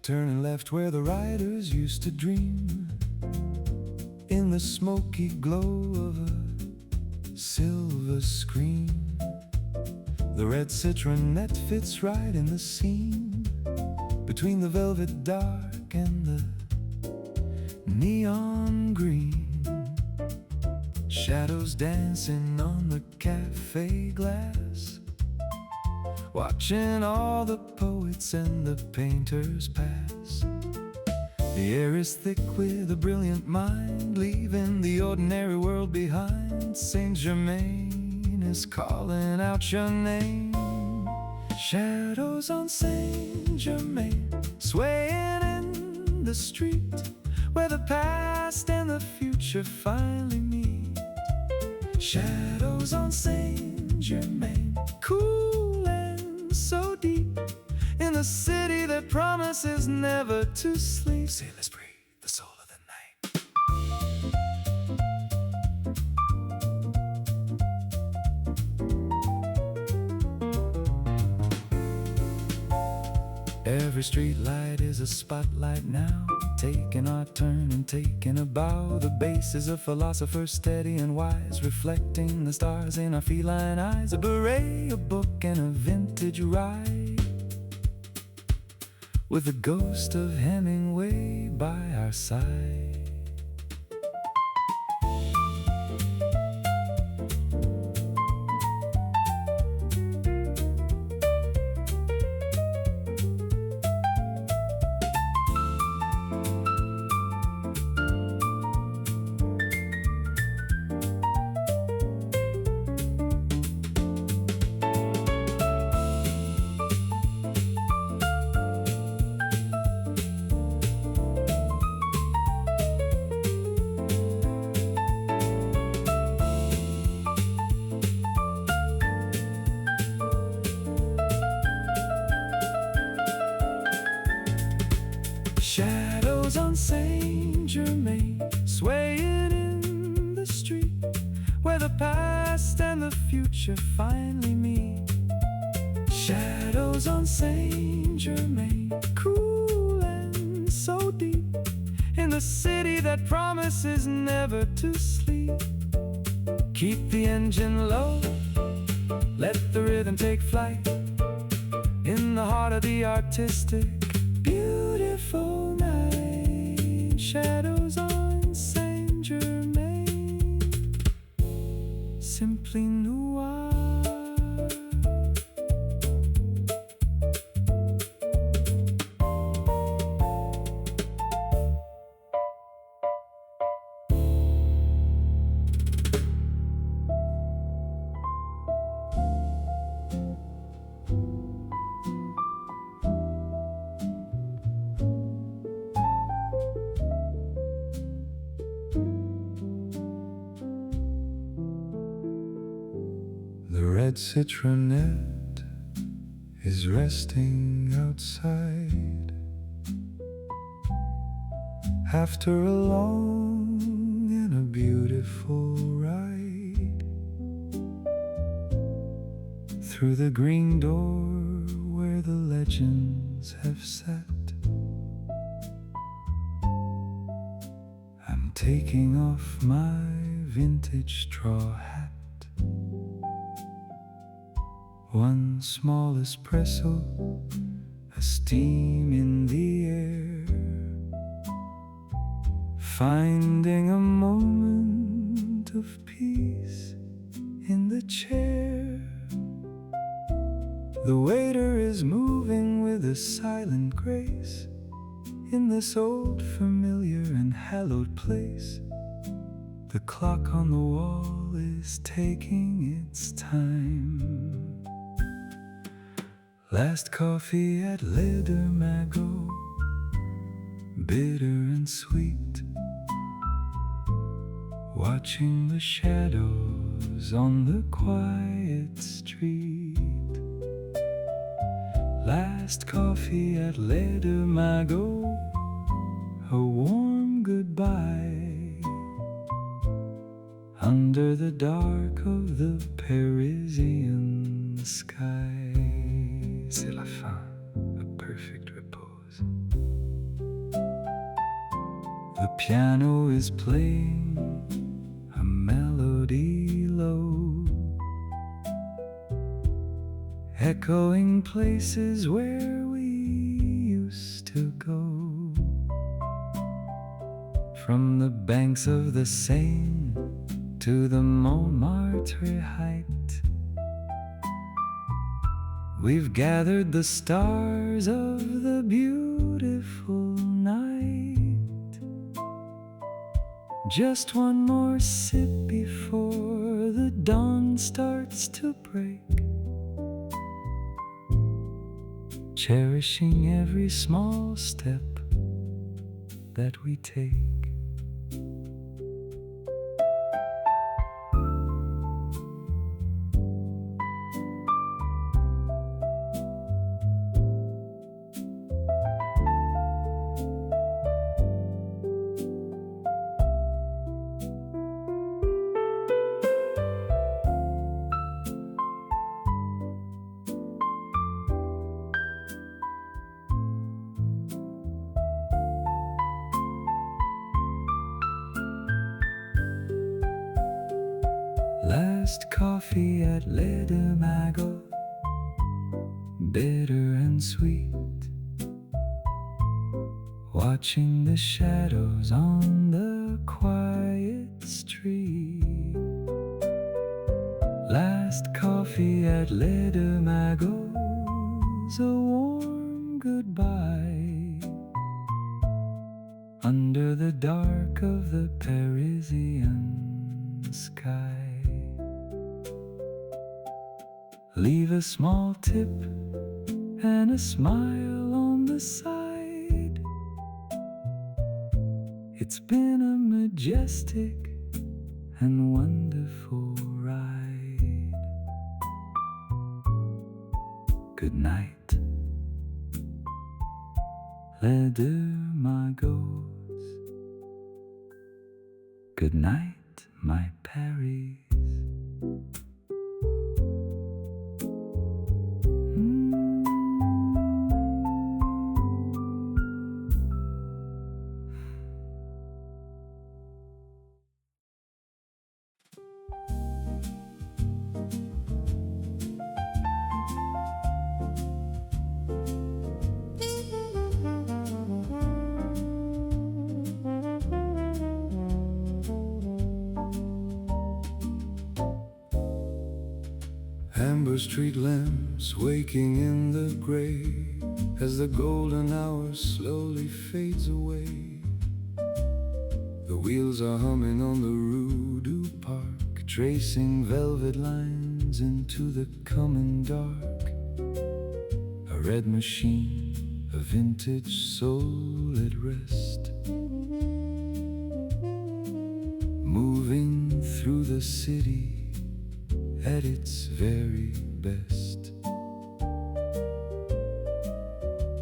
turning left where the riders used to dream, in the smoky glow of a silver screen. The red citronette fits right in the scene, between the velvet dark and the neon green. Shadows dancing on the cafe glass, watching all the poets and the painters pass. The air is thick with a brilliant mind, leaving the ordinary world behind. Saint-Germain is calling out your name. Shadows on Saint-Germain, swaying in the street, where the past and the future finally meet. Shadows on Saint-Germain, cool and so deep, in the city that promises never to sleep. Say, let's breathe the soul of the night. Every street light is a spotlight now, taking our turn and taking a bow. The bass is a philosopher, steady and wise, reflecting the stars in our feline eyes. A beret, a book, and a vintage ride, with the ghost of Hemingway by our side. Shadows on Saint-Germain, swaying in the street, where the past and the future finally meet. Shadows on Saint-Germain, cool and so deep, in the city that promises never to sleep. Keep the engine low, let the rhythm take flight, in the heart of the artistic beautiful night. Shadows on Saint-Germain, simply noir. The red citronette is resting outside, after a long and a beautiful ride, through the green door where the legends have sat. I'm taking off my vintage straw hat. One small espresso, a steam in the air, finding a moment of peace in the chair. The waiter is moving with a silent grace, in this old familiar and hallowed place. The clock on the wall is taking its time. Last coffee at Magots, bitter and sweet, watching the shadows on the quiet street. Last coffee at Magots, a warm goodbye, under the dark of the Parisian sky. C'est la fin, a perfect repose. The piano is playing a melody low, echoing places where we used to go. From the banks of the Seine to the Montmartre height, we've gathered the stars of the beautiful night. Just one more sip before the dawn starts to break, cherishing every small step that we take. Last coffee at Magots, bitter and sweet, watching the shadows on the quiet street. Last coffee at Magots, a warm goodbye under the dark of the Parisian sky. Leave a small tip and a smile on the side. It's been a majestic and wonderful ride. Good night, les deux Magots. Good night, my Paris. Amber street lamps waking in the gray as the golden hour slowly fades away. The wheels are humming on the Rue du Parc, tracing velvet lines into the coming dark. A red machine, a vintage soul at rest, moving through the city at its very best.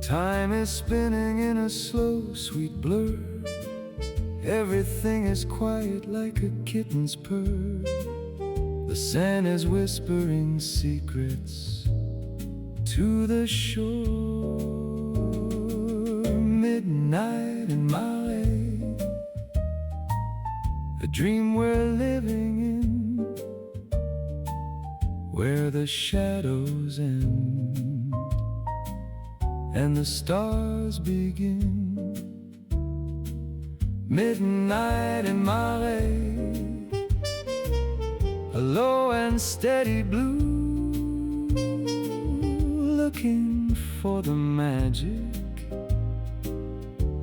Time is spinning in a slow, sweet blur. Everything is quiet like a kitten's purr. The Seine is whispering secrets to the shore. Midnight in Marais, a dream we're living in, where the shadows end and the stars begin. Midnight in Marais, a low and steady blue, looking for the magic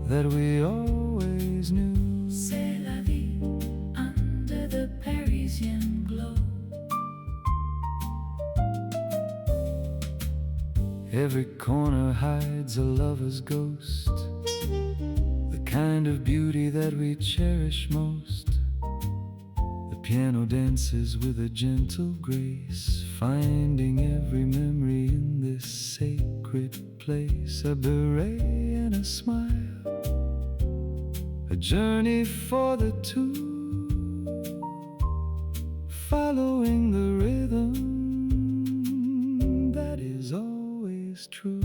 that we always knew. C'est la vie under the Parisian glow. Every corner hides a lover's ghost, the kind of beauty that we cherish most. The piano dances with a gentle grace, finding every memory in this sacred place. A beret and a smile, a journey for the two, following the rhythm that is always true.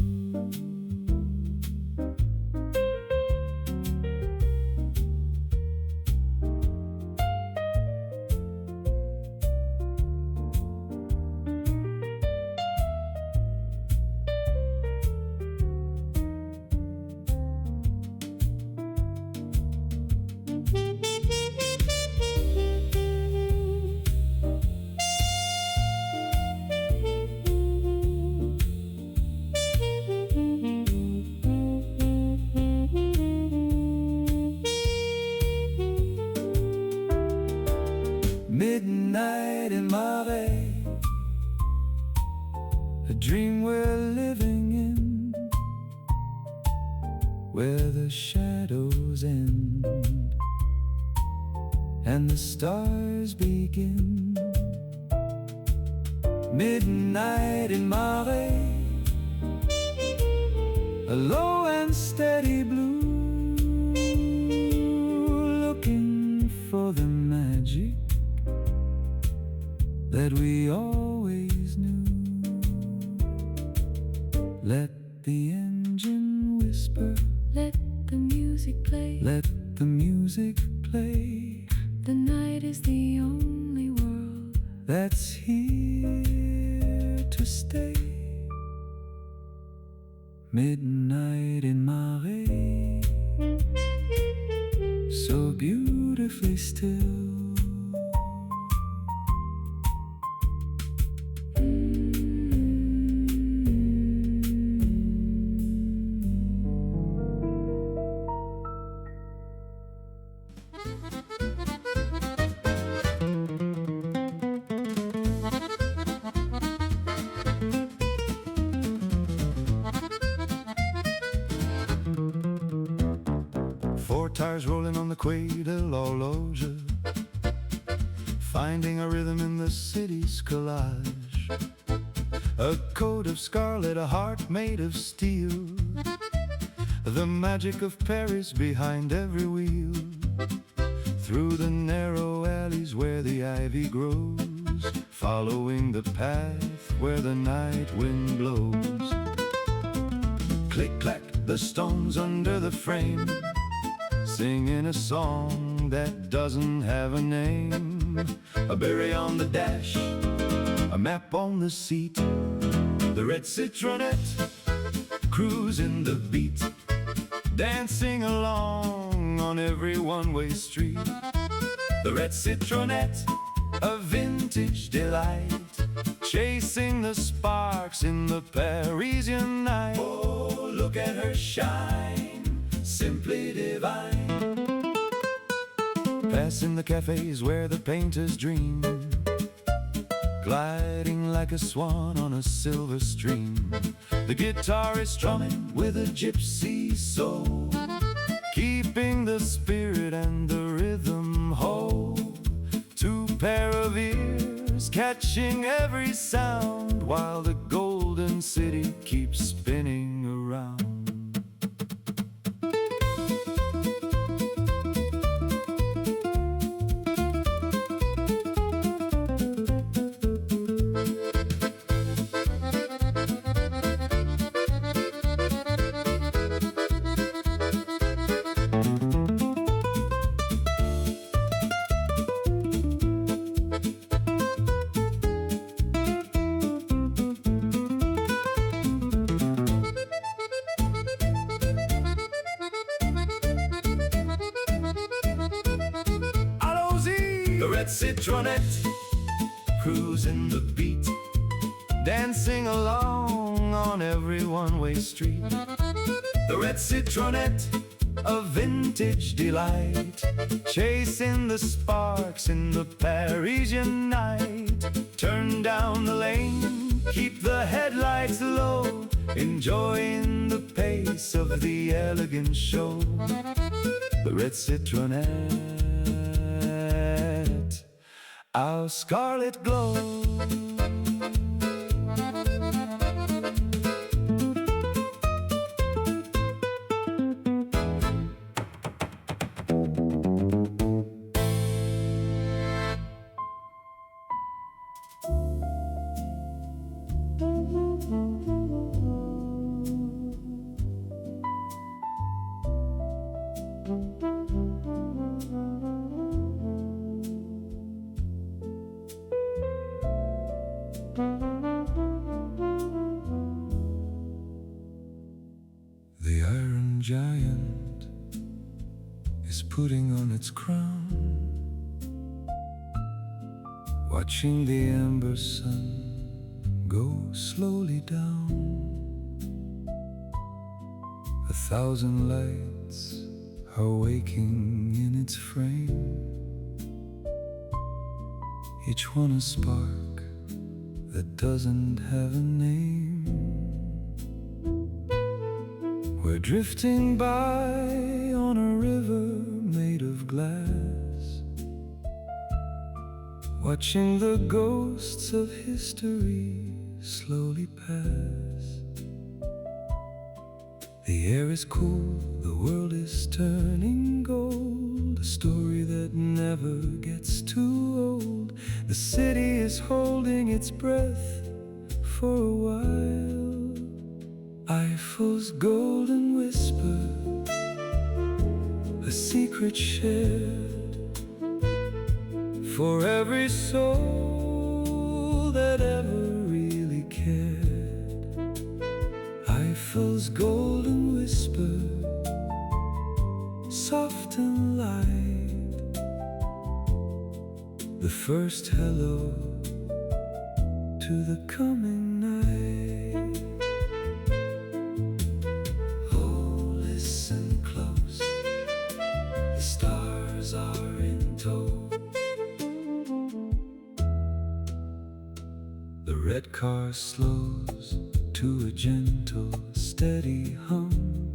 shadows end and the stars begin. Midnight in Marais, a low and steady blue, looking for the magic that we always knew. Let the engine whisper, Let the music play. let the music play. The night is the only world That's here to stay. Midnight in Marais, so beautifully still. Four tires rolling on the quai de l'horloge, finding a rhythm in the city's collage. A coat of scarlet, a heart made of steel, the magic of Paris behind every wheel. Through the narrow alleys where the ivy grows, following the path where the night wind blows. Click clack, the stones under the frame, singing a song that doesn't have a name. A berry on the dash, a map on the seat, the red citronette cruising the beat, dancing along on every one-way street. The red citronette, a vintage delight, chasing the sparks in the Parisian night. Oh, look at her shine, simply divine. Passing the cafes where the painters dream, gliding like a swan on a silver stream. The guitar is strumming with a gypsy soul, keeping the spirit and the rhythm whole. Two pair of ears catching every sound, while the golden city keeps spinning around. The red citronette cruising the beat, dancing along on every one-way street. The red citronette, a vintage delight, chasing the sparks in the Parisian night. Turn down the lane, keep the headlights low, enjoying the pace of the elegant show. The red citronette, our scarlet glow. The Iron Giant is putting on its crown, watching the ember sun go slowly down. 1,000 lights are waking in its frame, each one a spark that doesn't have a name. We're drifting by on a river made of glass, watching the ghosts of history slowly pass. The air is cool, the world is turning gold, a story that never gets too old. The city is holding its breath for a while. Eiffel's golden whisper, a secret shared for every soul that ever really cared. Eiffel's golden whisper, soft and light, the first hello to the coming night. Oh, listen close, the stars are in tow. The red car slows to a gentle, steady hum,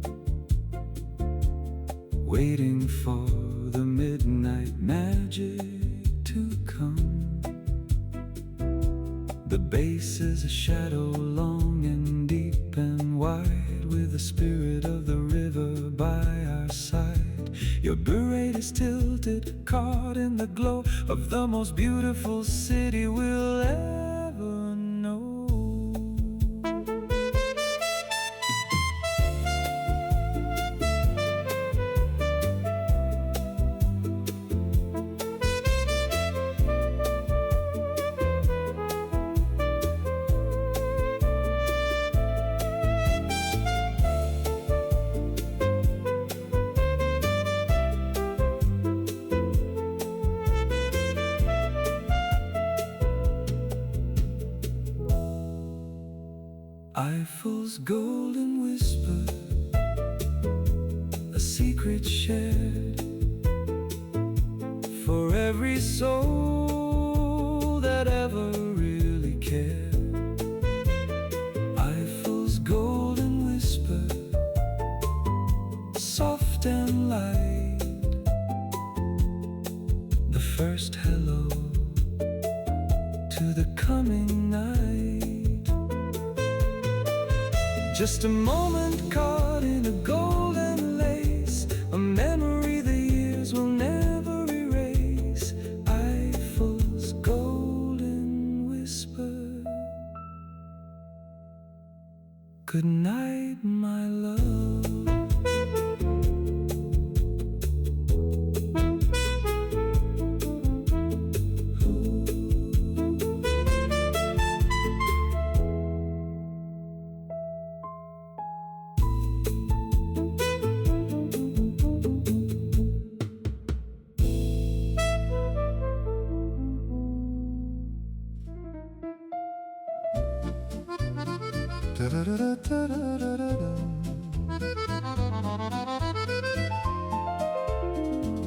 waiting for the midnight magic to come. The bass is a shadow long and deep and wide, with the spirit of the river by our side. Your beret is tilted, caught in the glow of the most beautiful city we'll ever know. Eiffel's golden whisper, a secret shared for every soul that ever really cared. Eiffel's golden whisper, soft and light, the first hello to the coming night. Just a moment caught in a golden lace, a memory the years will never erase. Eiffel's golden whisper, good night, my love.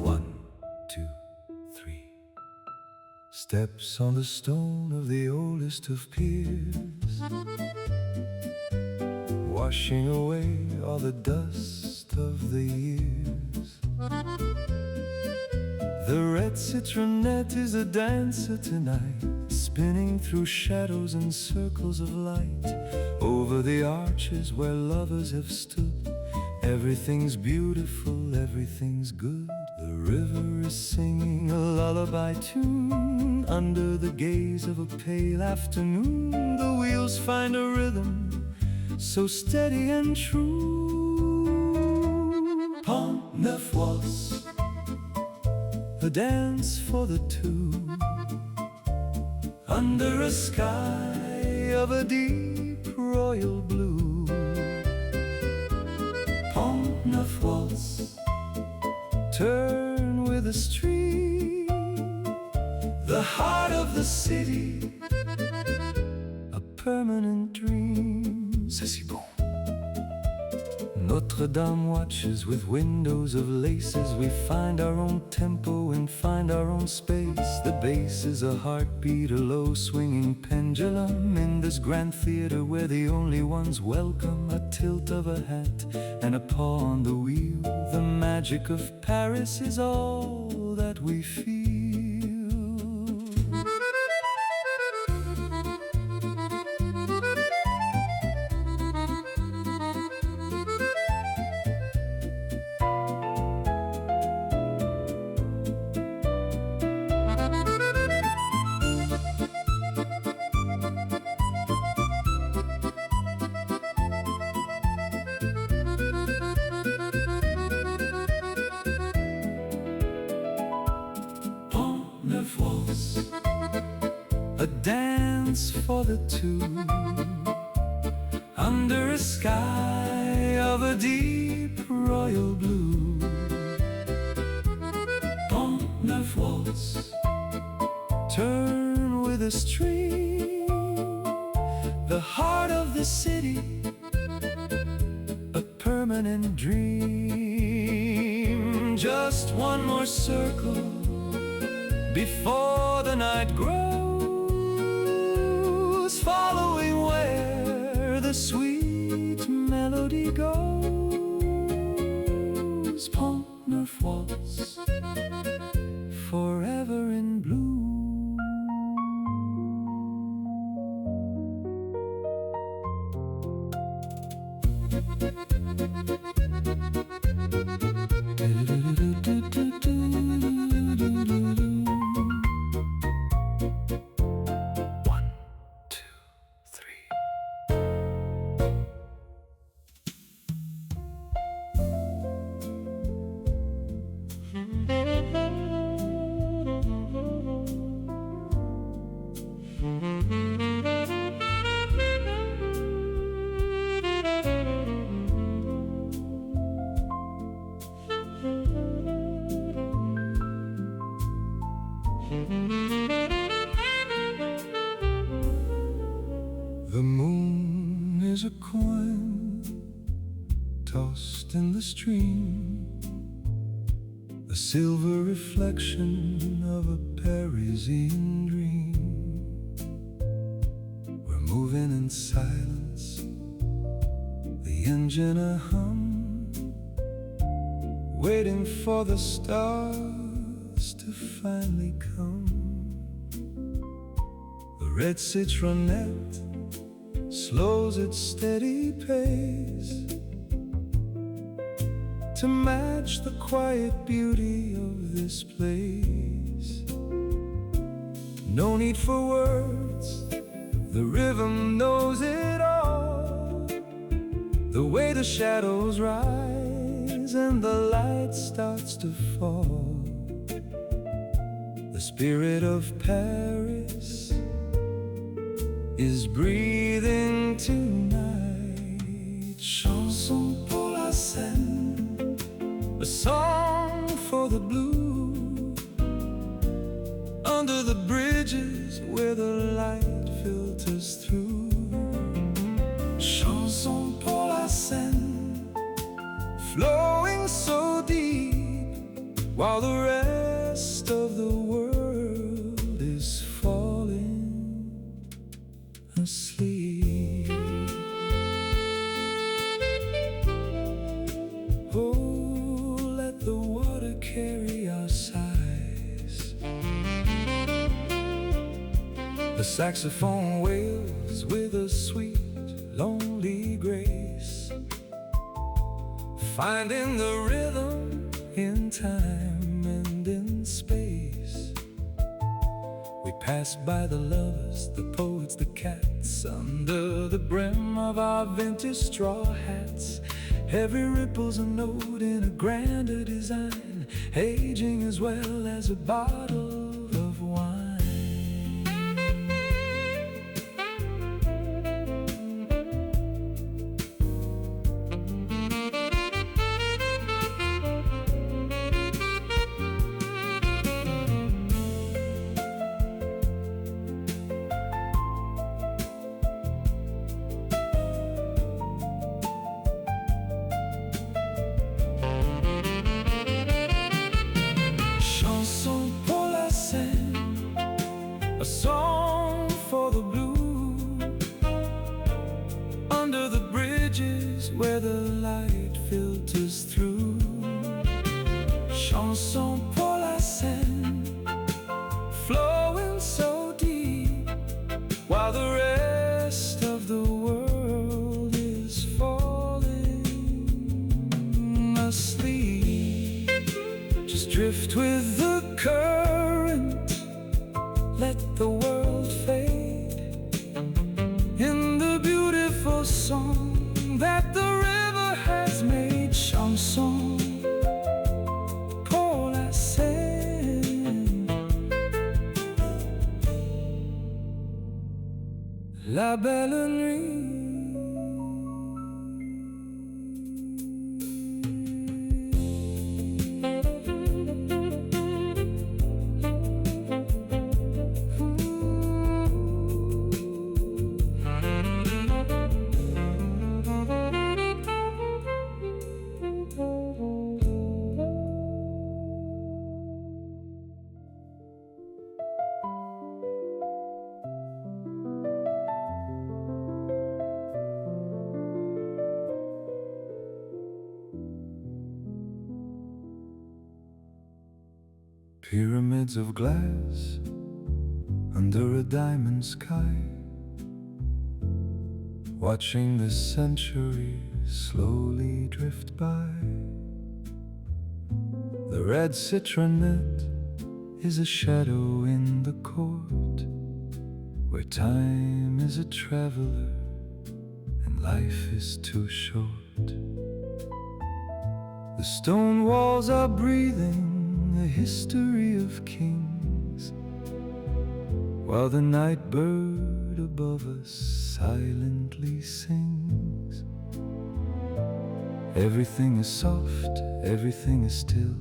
One, two, three. Steps on the stone of the oldest of piers, washing away all the dust of the years. The red citronette is a dancer tonight, spinning through shadows and circles of light, over the arches where lovers have stood. Everything's beautiful, everything's good. The river is singing a lullaby tune under the gaze of a pale afternoon. The wheels find a rhythm so steady and true. Pont, Neuf, Waltz, a dance for the two, under a sky of a deep royal blue. Pont, Neuf, Waltz, turn with the stream, the heart of the city, a permanent dream. C'est si bon. Nos Notre Dame watches with windows of laces. We find our own tempo and find our own space. The bass is a heartbeat, a low swinging pendulum in this grand theater where the only ones welcome a tilt of a hat and a paw on the wheel. The magic of Paris is all that we feel. Neuf Waltz, a dance for the two, under a sky of a deep royal blue. Pont, Neuf Waltz, turn with a stream, the heart of the city, a permanent dream. Just one more circle before the night grows, following where the sweet melody goes. Pont Neuf Waltz, forever in blue. The moon is a coin tossed in the stream, a silver reflection of a Parisian dream. We're moving in silence, the engine a hum, waiting for the stars to finally come. The red citronette slows its steady pace to match the quiet beauty of this place. No need for words, the rhythm knows it all. The way the shadows rise and the light starts to fall. The spirit of Paris is breathing tonight. Chanson pour la Seine, a song for the blue, under the bridges where the light filters through. Chanson pour la Seine, flowing so deep, while the rest of the world is falling asleep. Oh, let the water carry our sighs. The saxophone wails with a sweet, lonely grace, finding the rhythm in time and in space. We pass by the lovers, the poets, the cats, under the brim of our vintage straw hats. Every ripple's a note in a grander design, aging as well as a bottle of wine. a song for the blue, under the bridges where the light filters through. Chanson pour la Seine, flowing so deep, while the rest of the world is falling asleep. Just drift with the current, let the world fade in the beautiful song that the river has made. Chanson pour la Seine, la belle nuit. Pyramids of glass under a diamond sky, watching the centuries slowly drift by. The red citronette is a shadow in the court, where time is a traveler and life is too short. The stone walls are breathing the history of kings, while the night bird above us silently sings. Everything is soft, everything is still,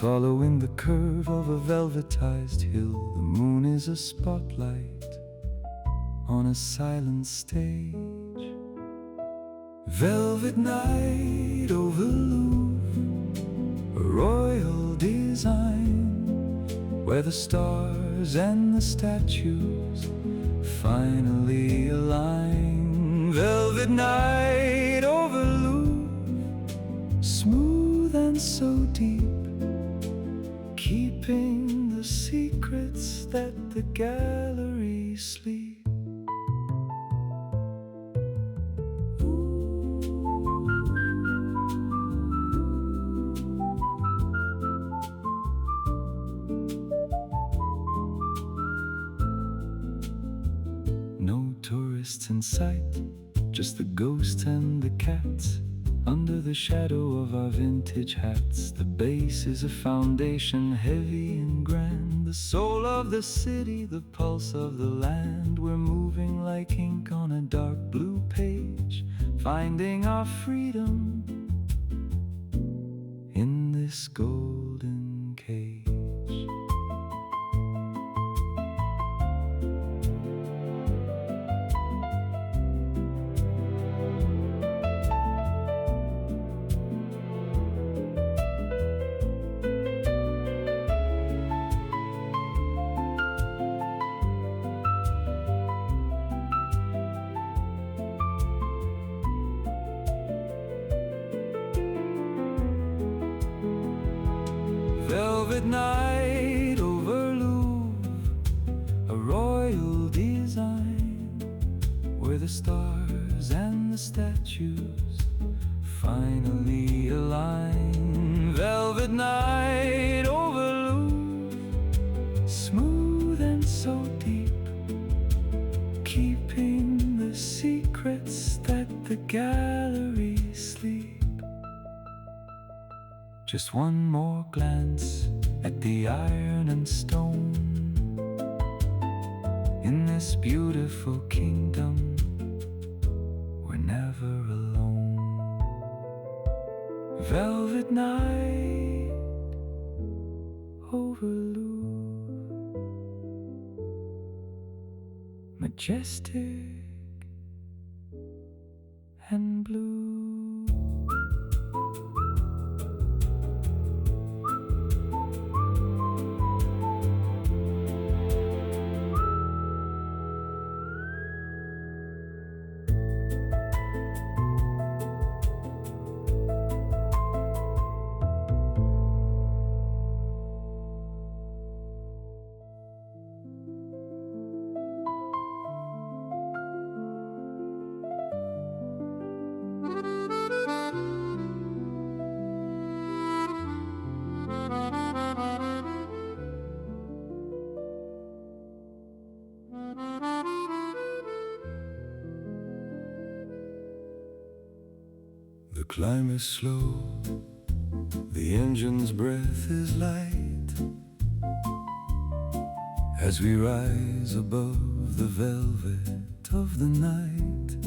following the curve of a velvetized hill. The moon is a spotlight on a silent stage. Velvet night over Louvre, a royal design, where the stars and the statues finally align. Velvet night over Louvre, smooth and so deep, keeping the secrets that the galleries sleep. In sight, just the ghost and the cats under the shadow of our vintage hats. The base is a foundation heavy and grand, the soul of the city, the pulse of the land. We're moving like ink on a dark blue page, finding our freedom in this golden cage. Velvet night over Louvre, a royal design, where the stars and the statues finally align. Velvet night over Louvre, smooth and so deep, keeping the secrets that the galleries sleep. Just one more glance at the iron and stone in this beautiful kingdom. We're never alone. Velvet night over Louvre, majestic and blue. The climb is slow, the engine's breath is light. As we rise above the velvet of the night,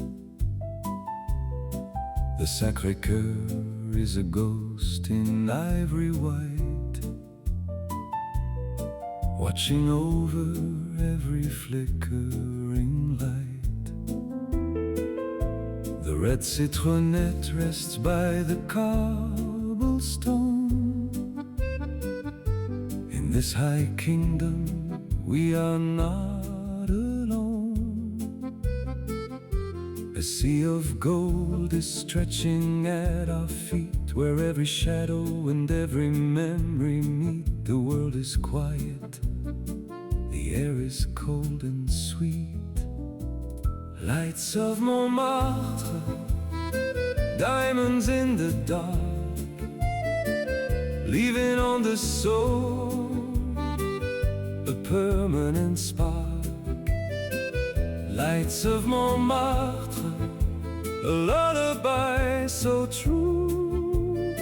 the Sacré-Cœur is a ghost in ivory white, watching over every flickering light. The Red Citronette rests by the cobblestone. In this high kingdom we are not alone. A sea of gold is stretching at our feet, where every shadow and every memory meet. The world is quiet, the air is cold and sweet. Lights of Montmartre, diamonds in the dark, leaving on the soul a permanent spark. Lights of Montmartre, a lullaby so true,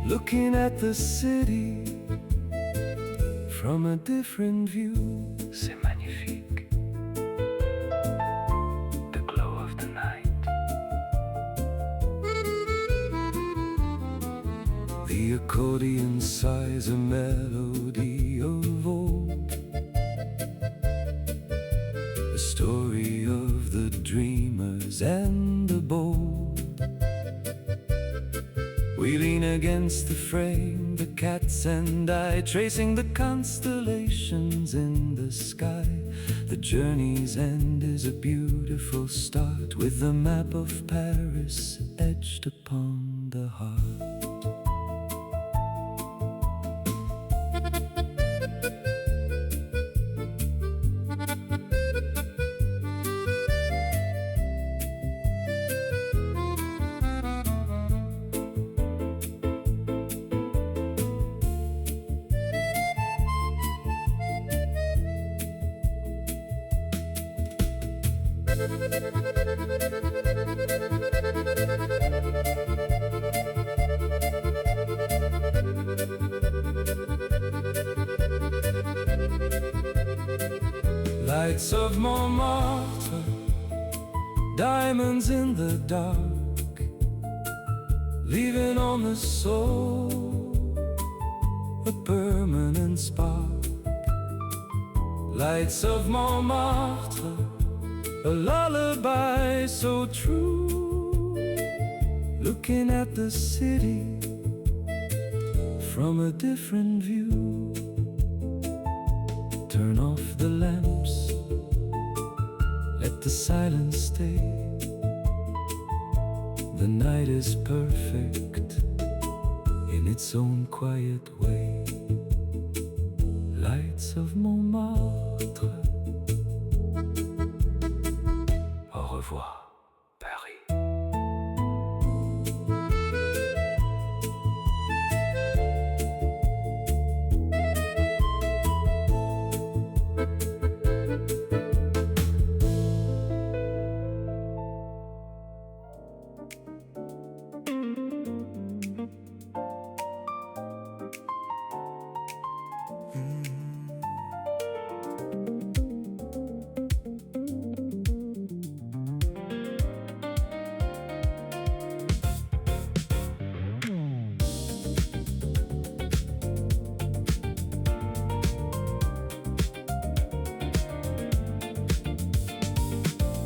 looking at the city from a different view. C'est magnifique. The glow of the night. The accordion sighs a melody of old, the story of the dreamers and the bold. We lean against the frame, the cats and I, tracing the constellations in the sky. The journey's end is a beautiful start, with the map of Paris etched upon the heart. Lights of Montmartre, diamonds in the dark, leaving on the soul a permanent spark. Lights of Montmartre, a lullaby so true, looking at the city from a different view. Turn off the lamps, let the silence stay. The night is perfect in its own quiet way. Lights of Montmartre, au revoir, Paris.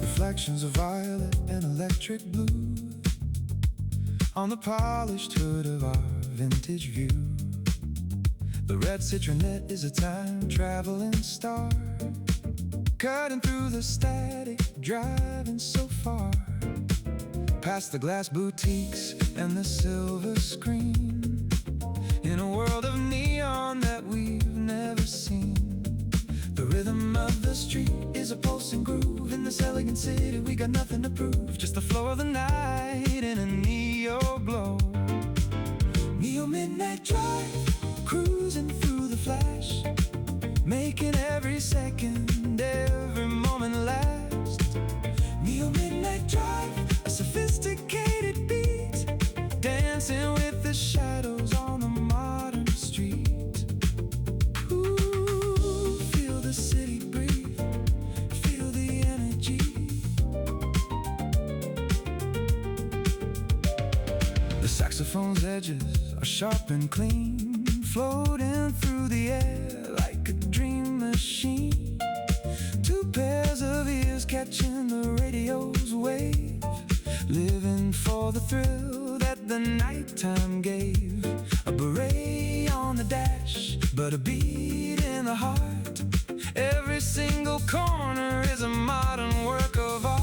Reflections of violet and electric blue on the polished hood of our vintage view. The Red Citronette is a time-traveling star, cutting through the static, driving so far, past the glass boutiques and the silver screen, in a world of neon that we've never seen. The rhythm of the street is a pulsing groove. In this elegant city we got nothing to prove, just the flow of the night in a neo glow. Neo midnight drive, cruising through the flash, making every second, every moment last. Neo midnight drive, a sophisticated beat, microphone's edges are sharp and clean, floating through the air like a dream machine. Two pairs of ears catching the radio's wave, living for the thrill that the nighttime gave. A beret on the dash, but a beat in the heart. Every single corner is a modern work of art.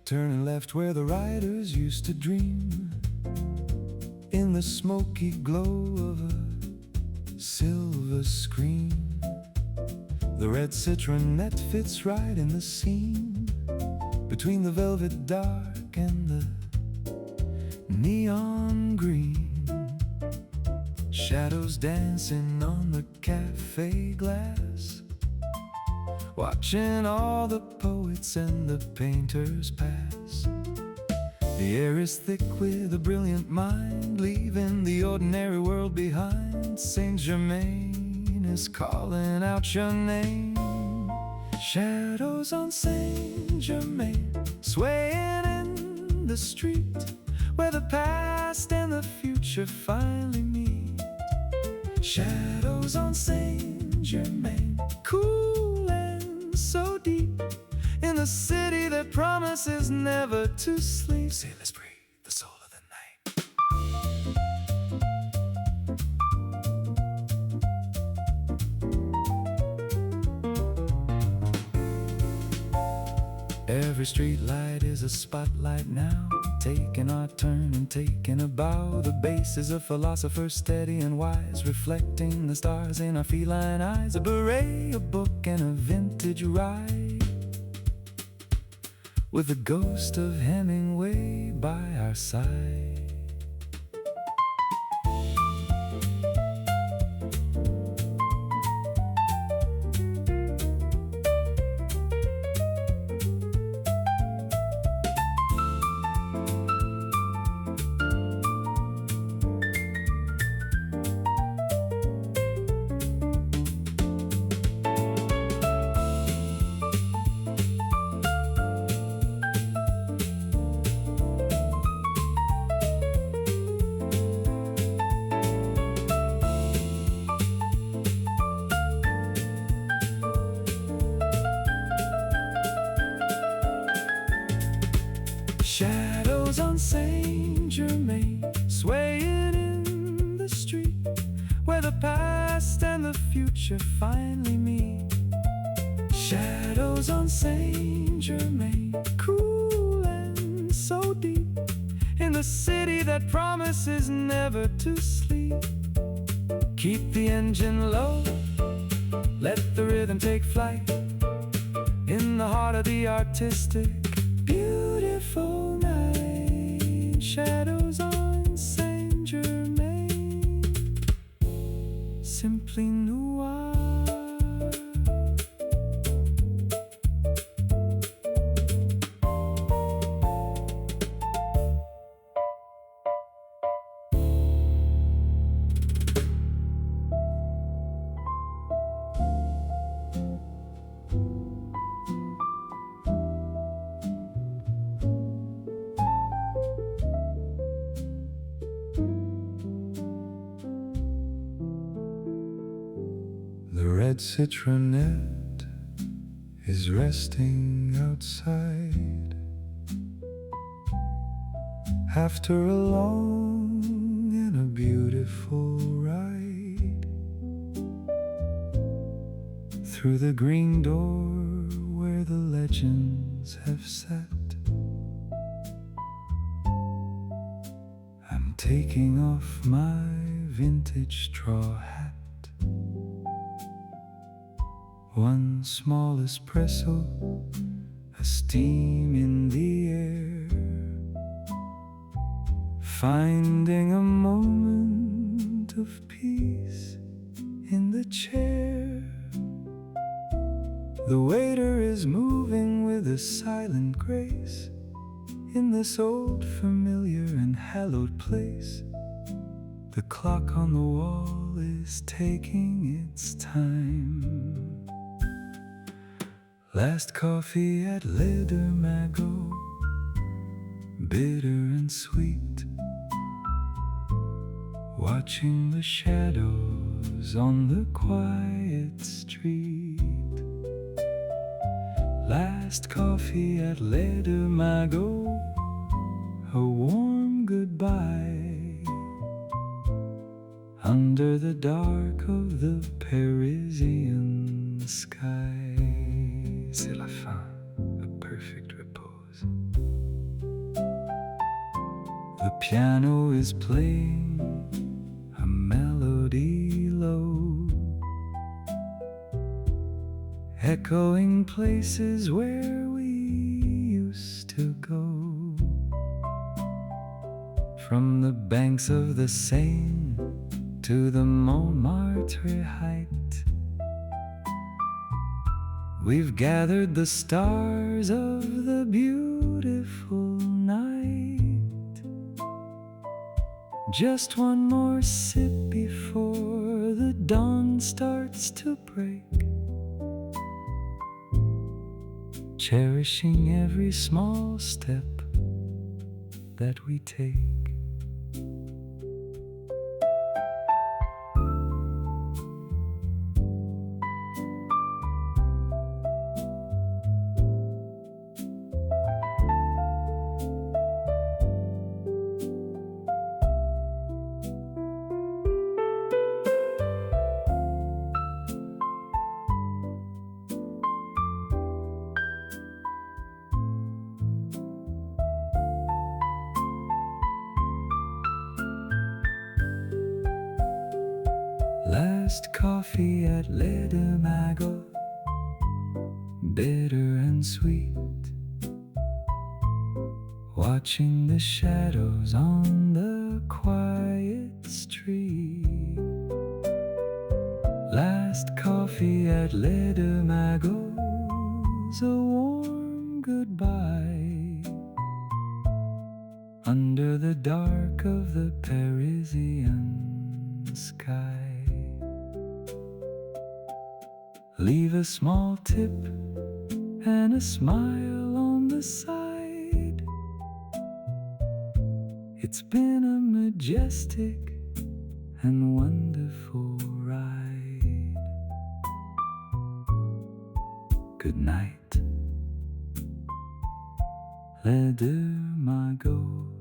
Turning left where the riders used to dream, in the smoky glow of a silver screen. The red citronette fits right in the scene, between the velvet dark and the neon green. Shadows dancing on the cafe glass, watching all the poets and the painters pass. The air is thick with a brilliant mind, leaving the ordinary world behind. Saint-Germain is calling out your name. Shadows on Saint-Germain, swaying in the street, where the past and the future finally meet. Shadows on Saint-Germain, cool and so deep, in the city that promises never to sleep. Say, let's breathe the soul of the night. Every street light is a spotlight now, taking our turn and taking a bow. The bass is a philosopher, steady and wise, reflecting the stars in our feline eyes. A beret, a book, and a vintage ride, with the ghost of Hemingway by our side. Shadows on Saint-Germain, swaying in the street, where the past and the future finally meet. Shadows on Saint-Germain, cool and so deep, in the city that promises never to sleep. Keep the engine low, let the rhythm take flight. In the heart of the artistic, beautiful night. Shadows on Saint-Germain, simply noir. The red citronette is resting outside after a long and a beautiful ride through the green door where the legends have sat. I'm taking off my vintage straw hat. One small espresso, a steam in the air, finding a moment of peace in the chair. The waiter is moving with a silent grace in this old familiar and hallowed place. The clock on the wall is taking its time. Last coffee at Magots, bitter and sweet, watching the shadows on the quiet street. Last coffee at Magots, a warm goodbye under the dark of the Parisian sky. C'est la fin, a perfect repose. The piano is playing a melody low, echoing places where we used to go. From the banks of the Seine to the Montmartre height, we've gathered the stars of the beautiful night. Just one more sip before the dawn starts to break, cherishing every small step that we take. Last coffee at Magots, bitter and sweet, watching the shadows on the quiet street. Last coffee at Magots, a warm goodbye under the dark of the Parisian sky. Leave a small tip and a smile on the side. It's been a majestic and wonderful ride. Good night, les deux Magots.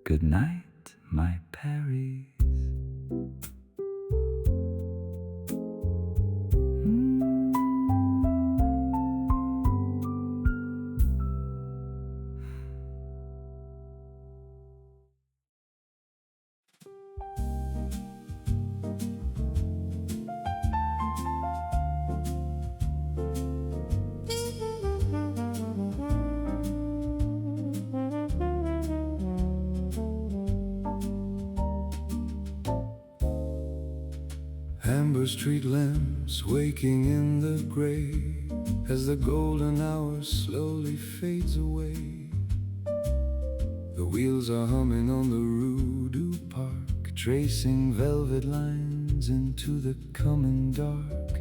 Good night, my Paris. Amber street lamps waking in the gray as the golden hour slowly fades away. The wheels are humming on the Rue du Parc, tracing velvet lines into the coming dark.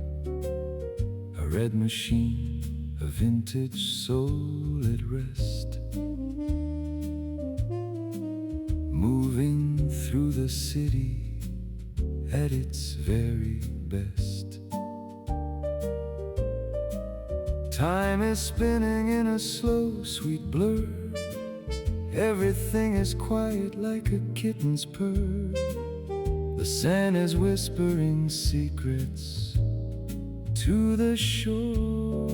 A red machine, a vintage soul at rest, moving through the city at its very best. Time is spinning in a slow, sweet blur. Everything is quiet like a kitten's purr. The Seine is whispering secrets to the shore.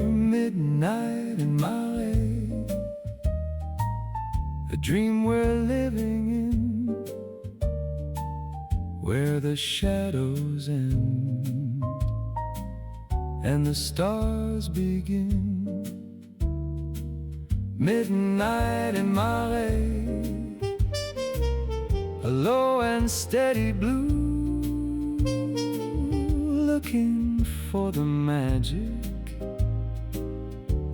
Midnight in Marais, a dream we're living in, where the shadows end and the stars begin. Midnight in Marais, a low and steady blue, looking for the magic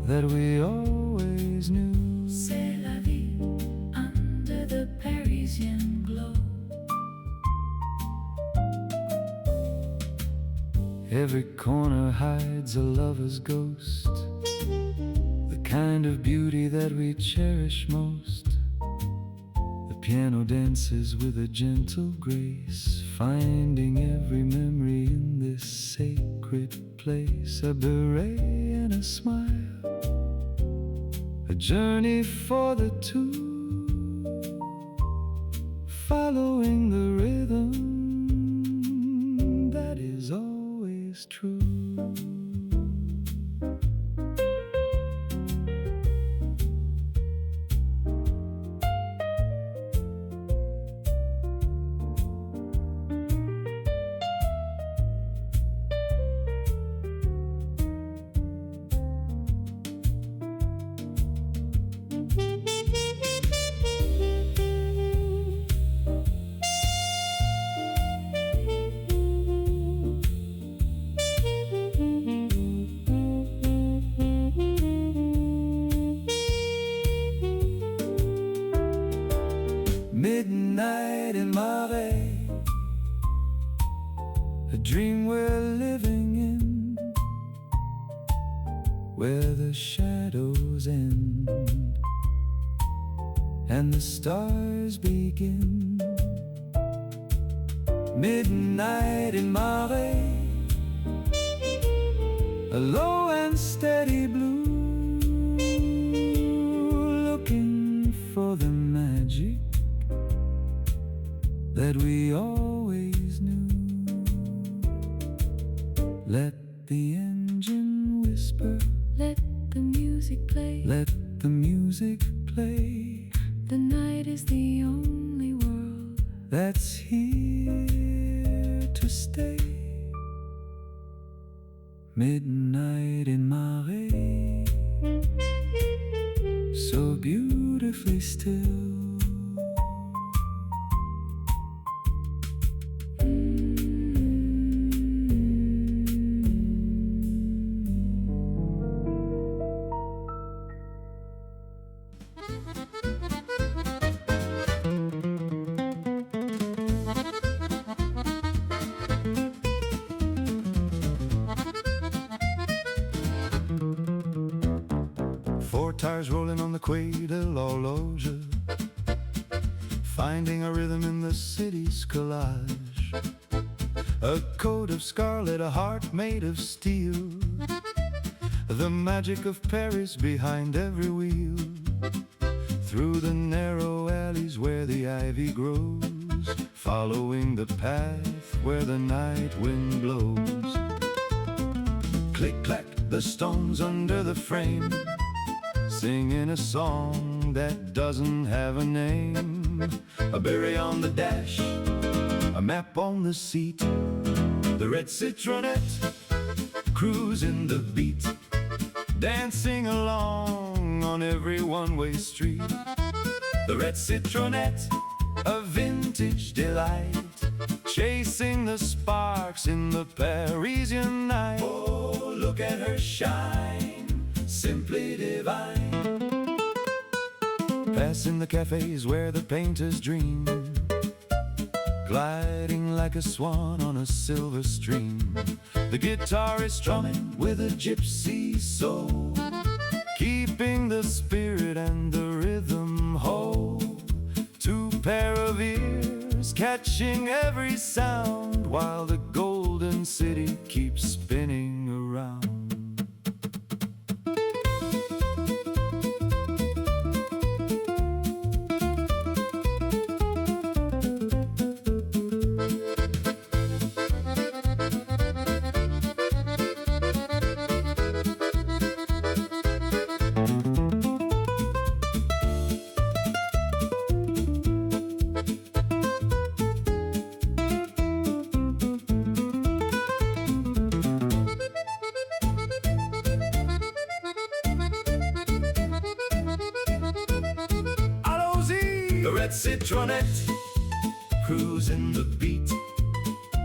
that we always knew. C'est la vie under the Parisian glow. Every corner hides a lover's ghost, the kind of beauty that we cherish most. The piano dances with a gentle grace, finding every memory in this sacred place. A beret and a smile, a journey for the two, following the rhythm that is always true. Midnight in Marais, a dream we're living in, where the shadows end and the stars begin. Midnight in Marais, a low and steady blue, looking for the magic that we always knew. Let the engine whisper, Let the music play. let the music play. The night is the only world That's here to stay. Midnight in Marais, so beautifully still. Four tires rolling on the Quai de l'Horloge, finding a rhythm in the city's collage. A coat of scarlet, a heart made of steel, the magic of Paris behind every wheel. Through the narrow alleys where the ivy grows, following the path where the night wind blows. Click clack, the stones under the frame, singing a song that doesn't have a name. A berry on the dash, a map on the seat, the red citronette cruising the beat, dancing along on every one-way street. The red citronette, a vintage delight, chasing the sparks in the Parisian night. Oh, look at her shine, simply divine. Passing the cafes where the painters dream, gliding like a swan on a silver stream. The guitar is strumming with a gypsy soul, keeping the spirit and the rhythm whole. Two pair of ears catching every sound, while the golden city keeps spinning around. The Red Citronette, cruising the beat,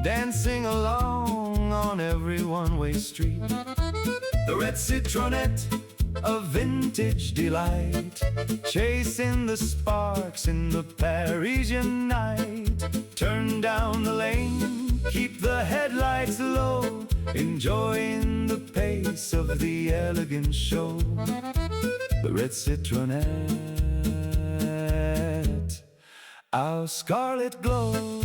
dancing along on every one-way street. The Red Citronette, a vintage delight, chasing the sparks in the Parisian night. Turn down the lane, keep the headlights low, enjoying the pace of the elegant show. The Red Citronette, our scarlet glow.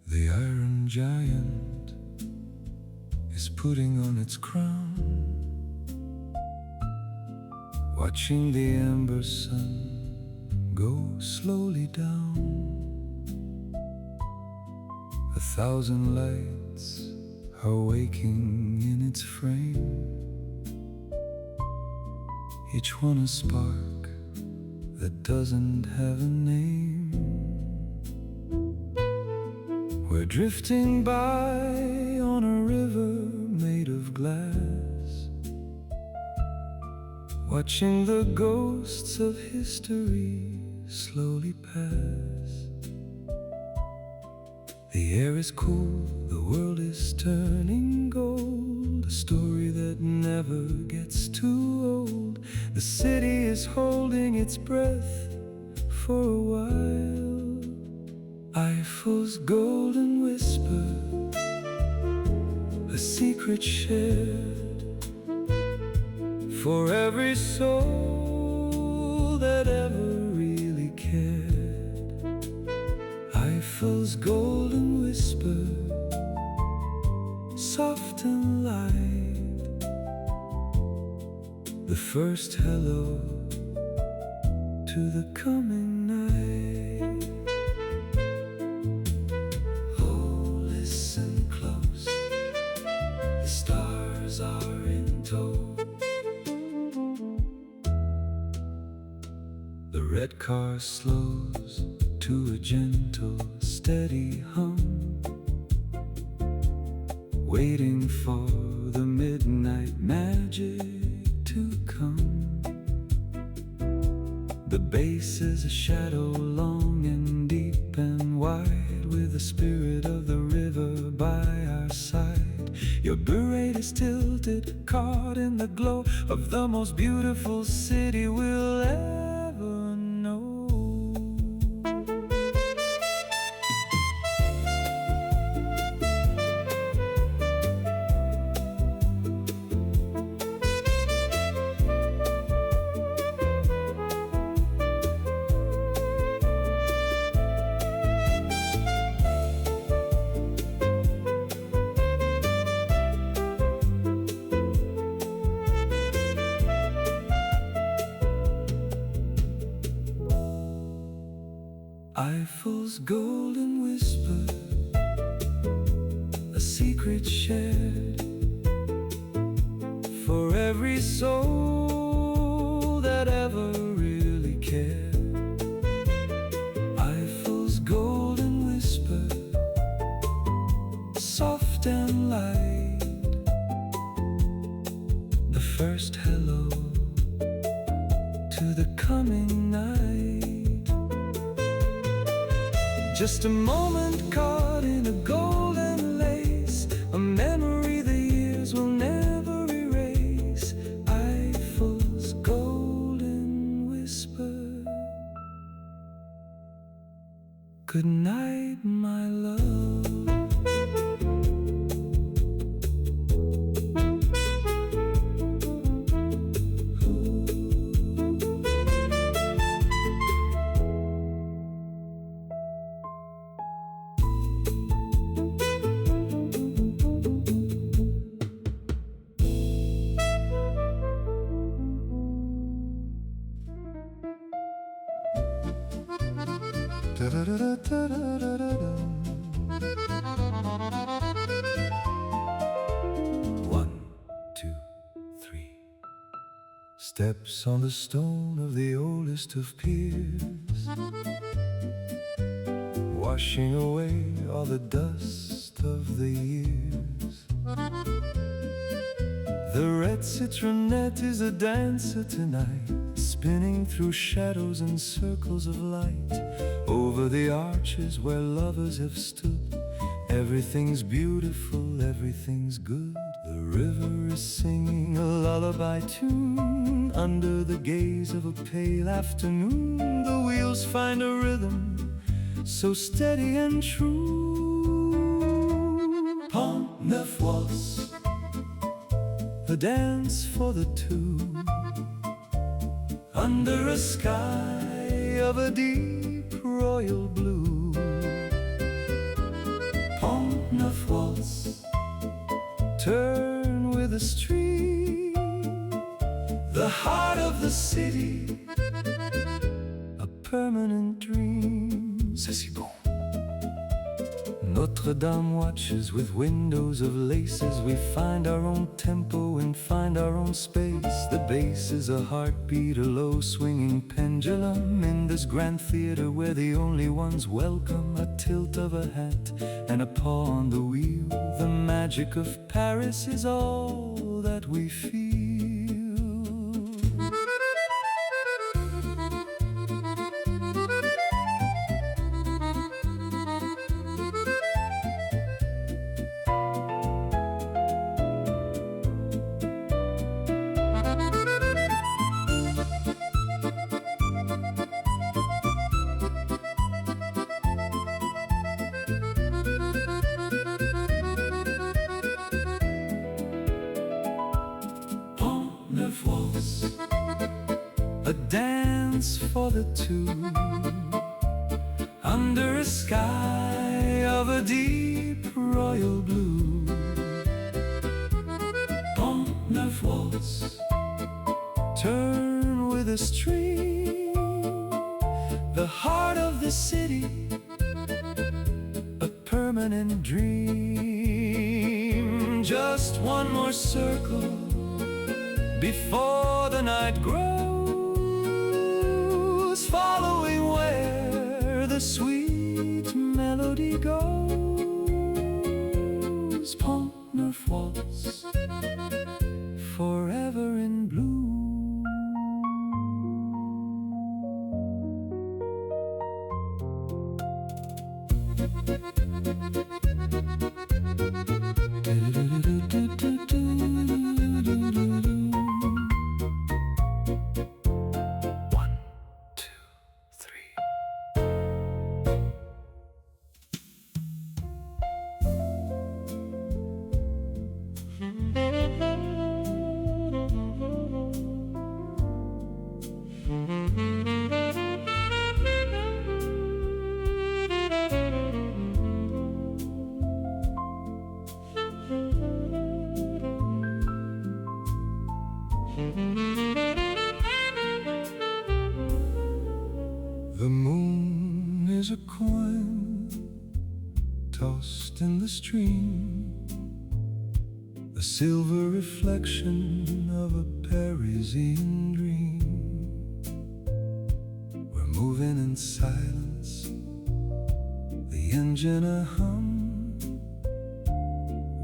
The Iron Giant is putting on its crown, watching the ember sun go slowly down. 1,000 lights are waking in its frame, each one a spark that doesn't have a name. We're drifting by on a river made of glass, watching the ghosts of history slowly pass. The air is cool, the world is turning gold, a story that never gets too old. The city is holding its breath for a while. Eiffel's golden whisper, a secret shared for every soul that ever really cared. Eiffel's golden whisper, soft and light, the first hello to the coming night. Oh, listen close, the stars are in tow. The red car slows to a gentle, steady hum, waiting for the midnight magic to come. The bass is a shadow long and deep and wide, with the spirit of the river by our side. Your beret is tilted, caught in the glow of the most beautiful city we'll ever know. Eiffel's golden whisper, a secret shared for every soul that ever really cared. Eiffel's golden whisper, soft and light, the first hello to the coming night. Just a moment caught in a golden lace, a memory the years will never erase. Eiffel's golden whisper. Good night, my love. One, two, three. Steps on the stone of the oldest of piers, washing away all the dust of the years. The Red Citronette is a dancer tonight, spinning through shadows and circles of light. Over the arches where lovers have stood, everything's beautiful, everything's good. The river is singing a lullaby tune under the gaze of a pale afternoon. The wheels find a rhythm so steady and true. Pont, Neuf, Waltz, a dance for the two, under a sky of a deep royal blue. Pont, Neuf, Waltz, turn with the stream, the heart of the city, a permanent dream. C'est si bon. Notre Dame watches with windows of laces. We find our own tempo and find our own space. The bass is a heartbeat, a low swinging pendulum in this grand theater where the only ones welcome, a tilt of a hat and a paw on the wheel. The magic of Paris is all that we feel. A dance for the two, under a sky of a deep royal blue. Pont, Neuf, Waltz, turn with a stream, the heart of the city, a permanent dream. Just one more circle before the night grows, following where the sweet melody goes. Pont, Neuf, Waltz, forever in blue. is a coin tossed in the stream, a silver reflection of a Parisian dream. We're moving in silence, the engine a hum,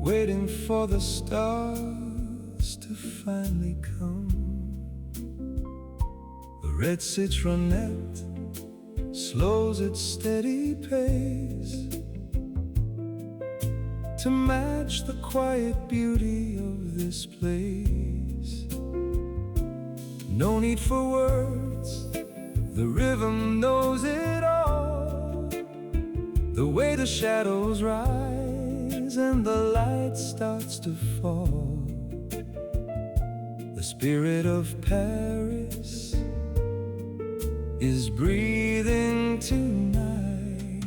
waiting for the stars to finally come. The red citronette slows its steady pace to match the quiet beauty of this place. No need for words, the rhythm knows it all. The way the shadows rise and the light starts to fall. The spirit of Paris is breathing tonight.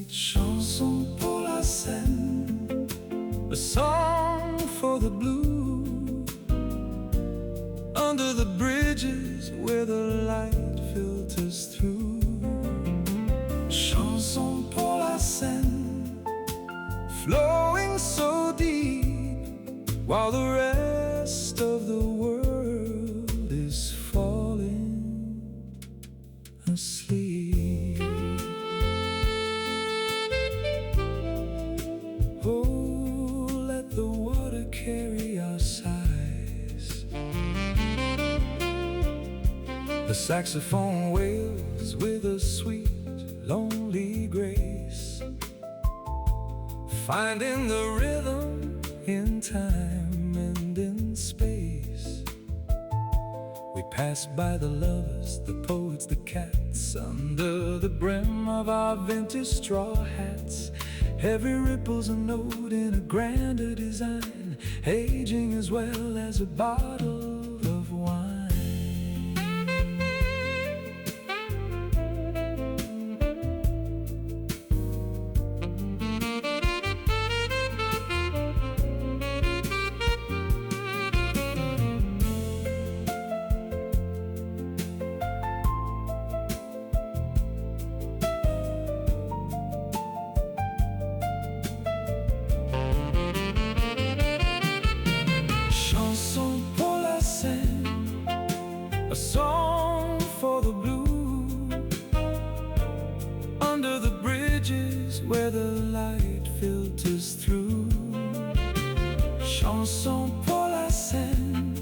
Chanson pour la Seine, a song for the blue, under the bridges where the light filters through. Chanson pour la Seine, flowing so deep, while the rest of the world is falling asleep. Oh, let the water carry our sighs. The saxophone wails with a sweet, lonely grace, finding the rhythm in time and in space. We pass by the lovers, the poets, the cats, under the brim of our vintage straw hats. Every ripple's a note in a grander design, aging as well as a bottle of wine. A song for the blue, under the bridges where the light filters through. Chanson pour la Seine,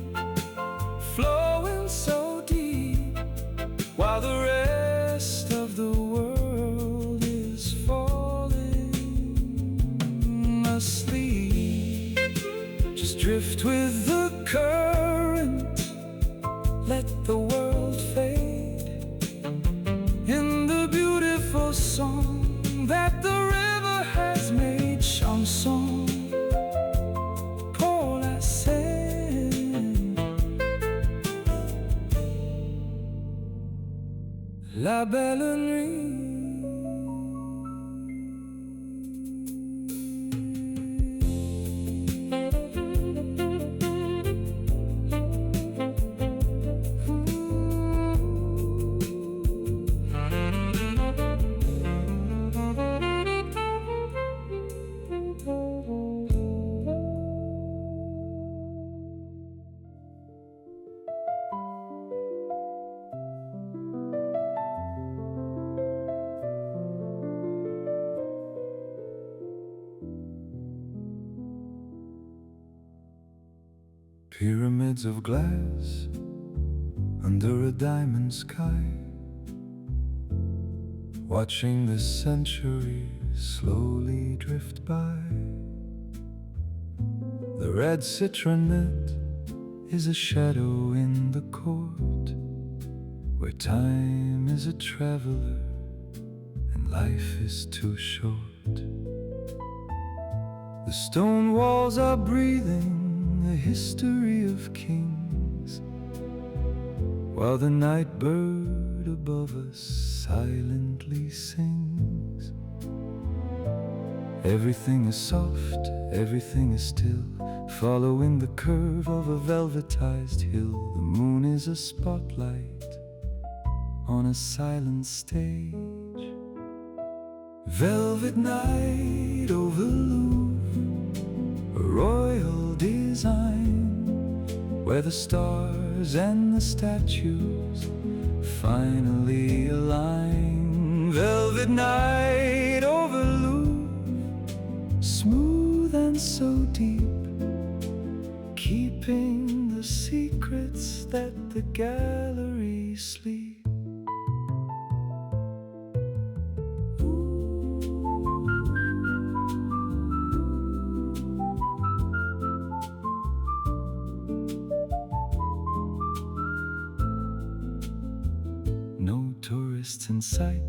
flowing so deep, while the rest of the world is falling asleep. Just drift with the current, let the world fade in the beautiful song that the river has made. Chanson pour la Seine, la belle nuit. Pyramids of glass under a diamond sky, watching the centuries slowly drift by. The red citronette is a shadow in the court, where time is a traveler and life is too short. The stone walls are breathing a history of kings, while the night bird above us silently sings. Everything is soft, everything is still, following the curve of a velvetized hill. The moon is a spotlight on a silent stage, Velvet night over Louvre, a royal design, where the stars and the statues finally align. Velvet night over Louvre, smooth and so deep, keeping the secrets that the gallery sleep. No tourists in sight,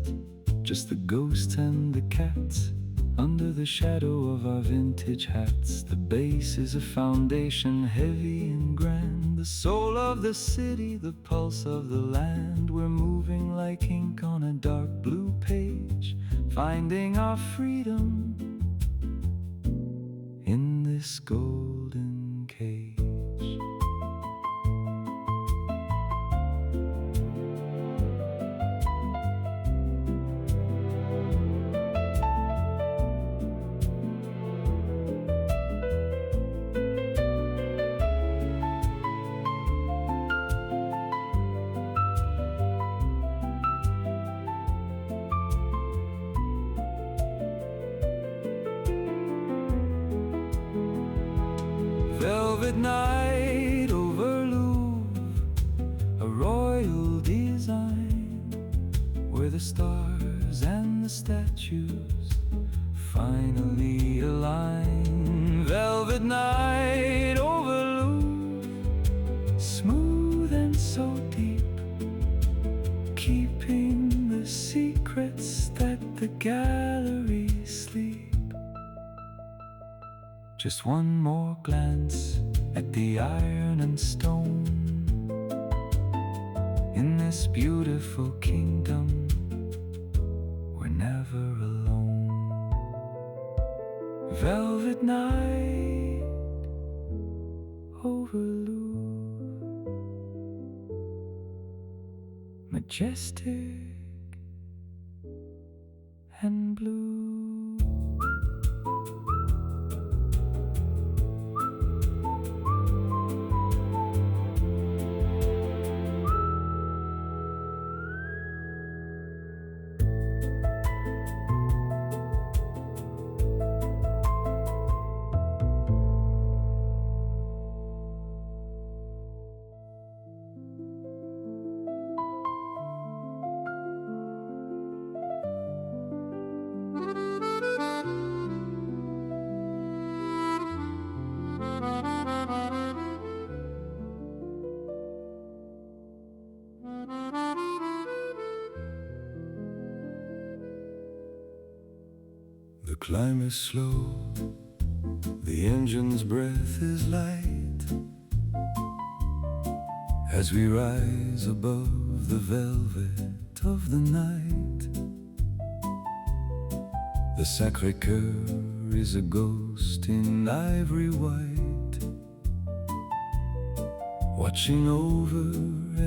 just the ghost and the cats under the shadow of our vintage hats. The base is a foundation heavy and grand, the soul of the city, the pulse of the land. We're moving like ink on a dark blue page, finding our freedom in this golden cage. Velvet night over Louvre, a royal design, where the stars and the statues finally align. Velvet night over Louvre, smooth and so deep, keeping the secrets that the gallery sleep. Just one more glance at the iron and stone. In this beautiful kingdom, we're never alone. Velvet night over Louvre, majestic and blue. The climb is slow, the engine's breath is light, as we rise above the velvet of the night. The Sacré-Cœur is a ghost in ivory white, watching over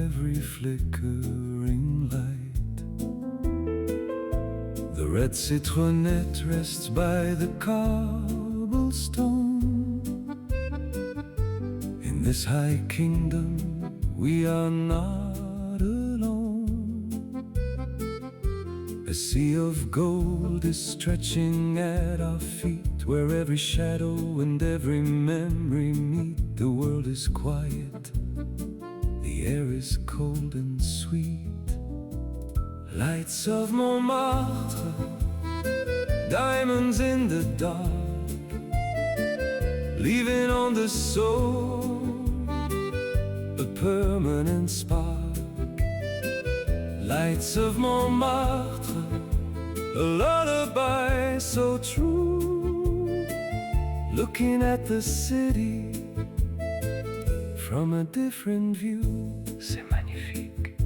every flickering light. The Red Citronette rests by the cobblestone. In this high kingdom, we are not alone. A sea of gold is stretching at our feet, where every shadow and every memory meet. The world is quiet, the air is cold and sweet. Lights of Montmartre, diamonds in the dark, leaving on the soul a permanent spark. Lights of Montmartre, a lullaby so true, looking at the city from a different view. C'est magnifique.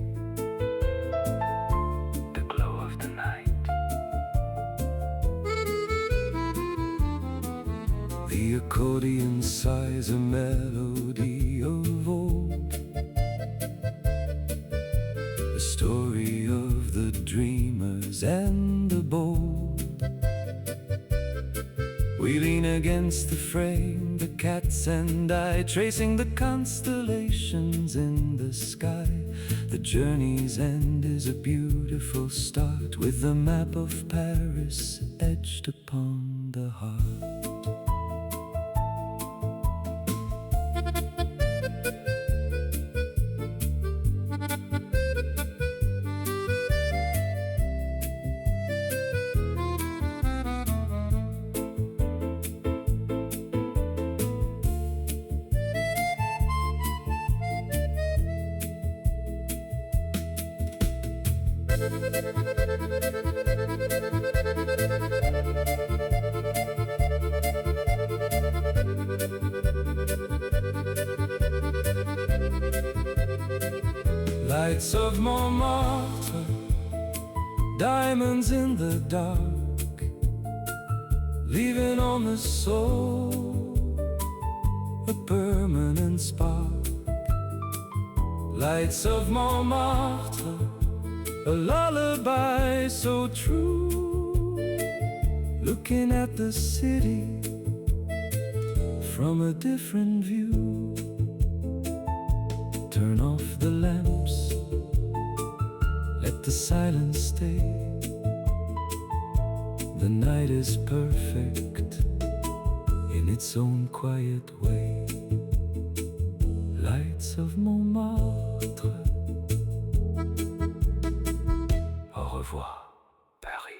The glow of the night. The accordion sighs a melody of old, the story of the dreamers and the bold. We lean against the frame, the cats and I, tracing the constellations in the sky. The journey's end is a beautiful start, with the map of Paris etched upon the heart. Lights of Montmartre, diamonds in the dark, leaving on the soul a permanent spark. Lights of Montmartre, a lullaby so true, looking at the city from a different view. Turn off the lamps, let the silence stay. The night is perfect in its own quiet way. Lights of Montmartre. Au revoir, Paris.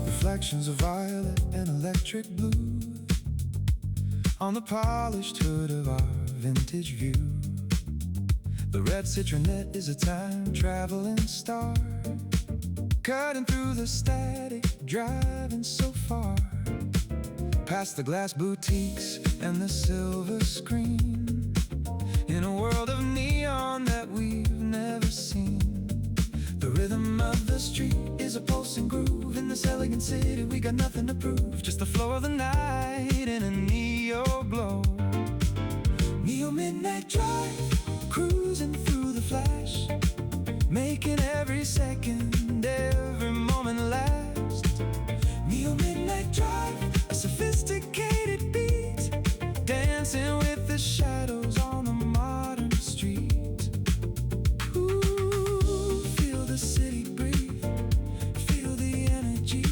Reflections of violet and electric blue on the polished hood of our vintage view. The red citronette is a time-traveling star, cutting through the static, driving so far, past the glass boutiques and the silver screen, in a world of neon that we've never seen. The rhythm of the street is a pulsing groove. In this elegant city we got nothing to prove, just the flow of the night in a neo glow. Neo midnight drive, cruising through the flash, making every second, every moment last. Neo midnight drive, a sophisticated beat, dancing with the shadows on the modern street. Ooh, feel the city breathe, feel the energy.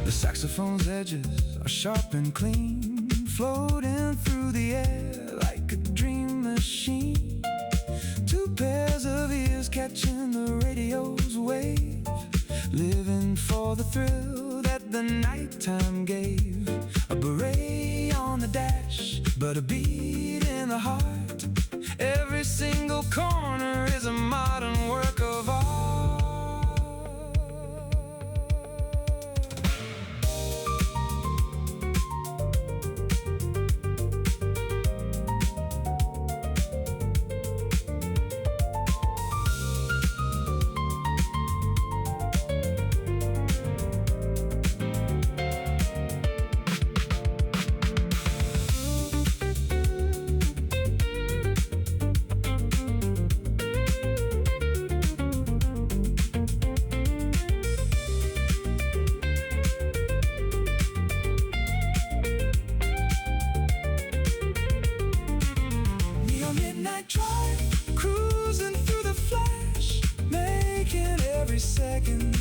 The saxophone's edges are sharp and clean, floating through the air like a dream machine. Two pairs of ears catching the radio's wave, living for the thrill that the nighttime gave. A beret on the dash, but a beat in the heart. Every single corner is a modern work of art. Drive, cruising through the flash, making every second,